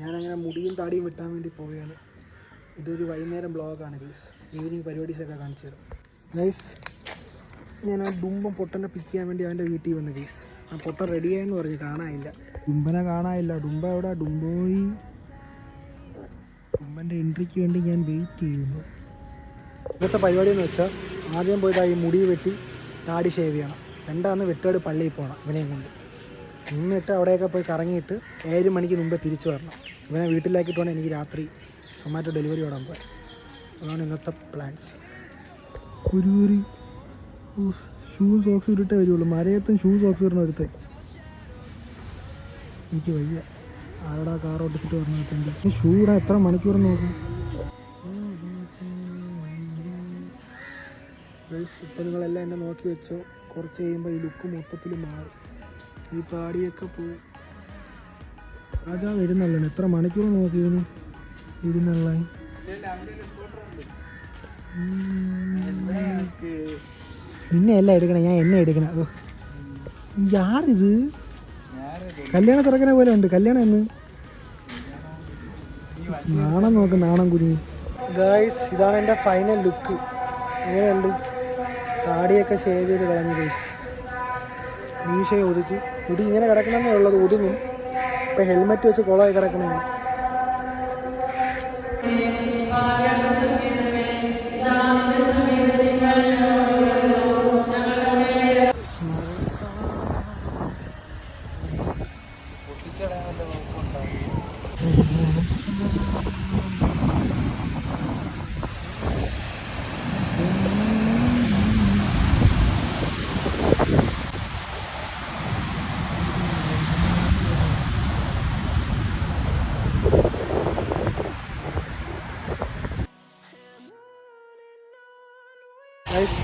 ഞാനങ്ങനെ മുടിയും താടിയും വെട്ടാൻ വേണ്ടി പോവുകയാണ്. ഇതൊരു വൈകുന്നേരം ബ്ലോഗാണ് ഗൈസ്. ഈവനിങ് പരിപാടീസൊക്കെ കാണിച്ചു തരാം ഗൈസ്. ഞാൻ ആ ഡുംബം പൊട്ടനെ പിക്ക് ചെയ്യാൻ വേണ്ടി അവൻ്റെ വീട്ടിൽ വന്നു ഗൈസ്. ആ പൊട്ടൻ റെഡിയായെന്ന് പറഞ്ഞ് കാണാനില്ല. ഡുംബനെ കാണാനില്ല. ഡുംബ എവിടെ? ഡുംബോയി. ഡുംബൻ്റെ എൻട്രിക്ക് വേണ്ടി ഞാൻ വെയിറ്റ് ചെയ്യുന്നു. ഇന്നത്തെ പരിപാടി എന്ന് വെച്ചാൽ ആദ്യം പോയി ഈ മുടി വെട്ടി താടി ഷേവ് ചെയ്യണം. രണ്ടാമത് വെട്ടുകാട് പള്ളിയിൽ പോകണം ഇവനെയും കൊണ്ട്. എന്നിട്ട് അവിടെയൊക്കെ പോയി കറങ്ങിയിട്ട് 7 മണിക്ക് മുമ്പേ തിരിച്ചു വരണം. ഇവനെ വീട്ടിലാക്കിയിട്ട് വേണം എനിക്ക് രാത്രി സൊമാറ്റോ ഡെലിവറി ഓടാൻ പോകാൻ. അതാണ് ഇന്നത്തെ പ്ലാൻസ്. ഒരു ഷൂ സോക്സ് ഇട്ടിട്ടേ വരുള്ളൂ. മരയത്തും ഷൂ സോക്സ് ഇടണം ഒരുത്തേ. എനിക്ക് വയ്യ. ആരടാ കാർ ഓടിച്ചിട്ട് പറഞ്ഞിട്ടുണ്ട്. ഷൂ ഇടാൻ എത്ര മണിക്കൂർ നോക്കും. ഇപ്പം നിങ്ങളെല്ലാം എന്നെ നോക്കി വെച്ചോ. കുറച്ച് കഴിയുമ്പോൾ ഈ ലുക്ക് മൊത്തത്തിൽ മാറും. ഈ താടിയൊക്കെ പോവും. അതാ വരുന്നല്ലോ. എത്ര മണിക്കൂർ നോക്കി ഇരുന്നുള്ള. നിന്നെ എല്ലാം എടുക്കണേ, ഞാൻ എന്നെ എടുക്കണേ. യാറിത് കല്യാണ ചെറുക്കനെ പോലെ ഉണ്ട്. കല്യാണം എന്ന് നാണം നോക്ക്, നാണം കുരുങ്ങി. ഗായ്സ്, ഇതാണ് എൻ്റെ ഫൈനൽ ലുക്ക്. എങ്ങനെയുണ്ട്? താടിയൊക്കെ ഷേവ് ചെയ്ത് കളഞ്ഞു ഗൈസ്. മീശയെ ഒതുക്കി. മുടി ഇങ്ങനെ കിടക്കണമെന്നേ ഉള്ളത്, ഒതുങ്ങും. ഇപ്പം ഹെൽമെറ്റ് വെച്ച് കുളമായി കിടക്കണേ.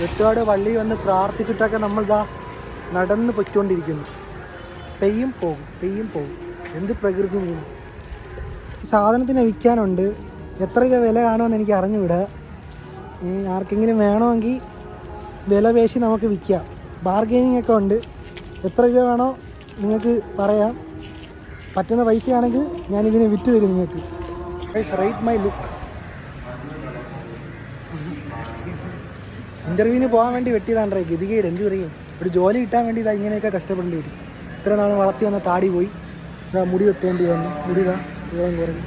വെട്ടുകാട് പള്ളി വന്ന് പ്രാർത്ഥിച്ചിട്ടൊക്കെ നമ്മളിതാ നടന്ന് പൊയ്ക്കൊണ്ടിരിക്കുന്നു. പെയ്യും പോകും, പെയ്യും പോകും. എന്ത് പ്രകൃതി നീ. സാധനത്തിന് വിൽക്കാനുണ്ട്. എത്ര രൂപ വില കാണുമെന്ന് എനിക്ക് അറിഞ്ഞുവിടുക. ആർക്കെങ്കിലും വേണമെങ്കിൽ വില പേശി നമുക്ക് വിൽക്കാം. ബാർഗെയിനിങ് ഒക്കെ ഉണ്ട്. എത്ര രൂപ വേണോ നിങ്ങൾക്ക് പറയാം. പറ്റുന്ന പൈസയാണെങ്കിൽ ഞാനിതിനെ വിറ്റ് തരും നിങ്ങൾക്ക്. Rate my look. ഇൻ്റർവ്യൂവിന് പോകാൻ വേണ്ടി വെട്ടിയതാണ്ടേ ഗതികേട്. എന്ത് പറയും? ഒരു ജോലി കിട്ടാൻ വേണ്ടി ഇതാ ഇങ്ങനെയൊക്കെ കഷ്ടപ്പെടേണ്ടി വരും. ഇത്ര നാൾ വളർത്തി വന്ന താടി പോയി. ഇതാ മുടി വെട്ടേണ്ടി വന്നു. മുടി ഇതാ നീളം കുറഞ്ഞു.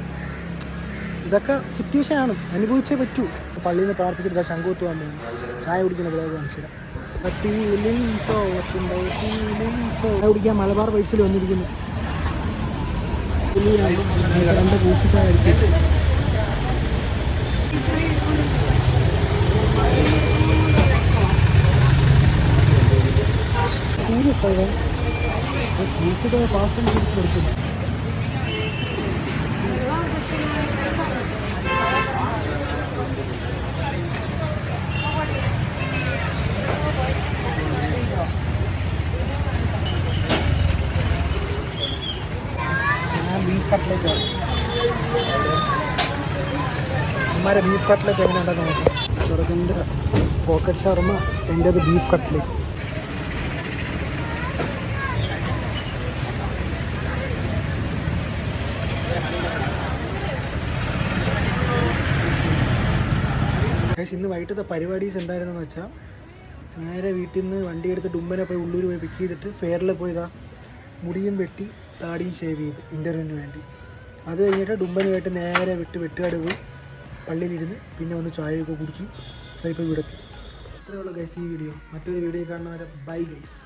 ഇതൊക്കെ സിറ്റുവേഷനാണ്, അനുഭവിച്ചേ പറ്റൂ. പള്ളിയിൽ നിന്ന് പ്രാർത്ഥിച്ചിട്ട് ഇതാ ശംഖുത്ത് പോകാൻ പോകുന്നു. ചായ കുടിക്കുന്ന ബ്ലോഗ് കാണിച്ചു തരാം. ചായ കുടിക്കാൻ മലബാർ വൈസിൽ വന്നിരിക്കുന്നു. രണ്ട് കൂട്ടിട്ടായിരിക്കും. പാസ്പോർട്ട് തിരിച്ചു കൊടുക്കുന്നു. ബീഫ് കട്ട്ലേറ്റ് ആണ്. അമ്മമാരെ ബീഫ് കട്ട്ലേറ്റ് എങ്ങനെ ഉണ്ടെന്ന് നോക്കാം. ചെറുതിൻ്റെ പോക്കറ്റ് ഷവർമ, എൻ്റേത് ബീഫ് കട്ട്ലേറ്റ്. ഇന്ന് വൈകിട്ടത്തെ പരിപാടീസ് എന്തായിരുന്നെന്ന് വെച്ചാൽ, നേരെ വീട്ടിൽ നിന്ന് വണ്ടി എടുത്ത് ഡുംബനെ പോയി ഉള്ളൂർ പോയി പിക്ക് ചെയ്തിട്ട് ഫെയറിൽ പോയതാ മുടിയും വെട്ടി താടിയും ഷേവ് ചെയ്ത് ഇൻ്റർവ്യൂവിന് വേണ്ടി. അത് കഴിഞ്ഞിട്ട് ഡുംബനുമായിട്ട് നേരെ വെട്ടുകാട് പോയി പള്ളിയിലിരുന്ന് പിന്നെ ഒന്ന് ചായയൊക്കെ കുടിച്ചു ഇപ്പോൾ ഇവിടെ. ഇത്രയുള്ള ഗൈസ് ഈ വീഡിയോ. മറ്റൊരു വീഡിയോ കാണുന്നവരെ ബൈ ഗൈസ്.